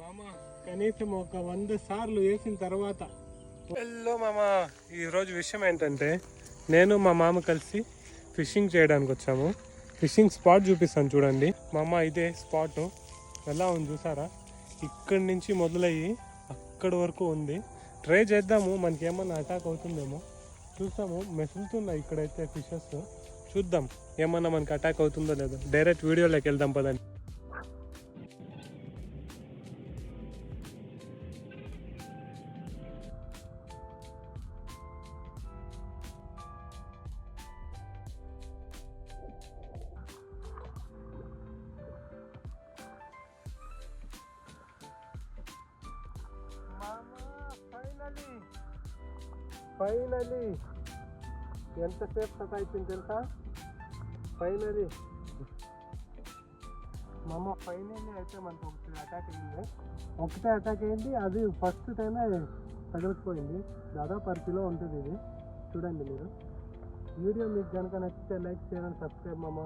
మామ కనీసం ఒక 100 సార్లు వేసిన తర్వాత. హలో మామ, ఈరోజు విషయం ఏంటంటే నేను మా మామ కలిసి ఫిషింగ్ చేయడానికి వచ్చాము. ఫిషింగ్ స్పాట్ చూపిస్తాను చూడండి మామ. ఇదే స్పాట్ ఎలా ఉంది చూసారా? ఇక్కడి నుంచి మొదలయ్యి అక్కడి వరకు ఉంది. ట్రై చేద్దాము, మనకి ఏమన్నా అటాక్ అవుతుందేమో చూస్తాము. మెసులుతున్నాయి ఇక్కడైతే ఫిషెస్. చూద్దాం ఏమన్నా మనకి అటాక్ అవుతుందో లేదో. డైరెక్ట్ వీడియోలోకి వెళ్దాం పదండి. ఫైనలీ ఎంతసేపు సతాయిచ్చింది తెలుసా? ఫైనలీ ఫైనలీ అయితే మనకు ఒకటి అటాక్ అయింది. ఒకటే అటాక్ అయింది, అది ఫస్ట్ టైమే తగిలిపోయింది. దాదాపు 10 కిలో ఉంటుంది ఇది. చూడండి మీరు. వీడియో మీకు కనుక నచ్చితే లైక్ చేయండి, సబ్స్క్రైబ్ మామ.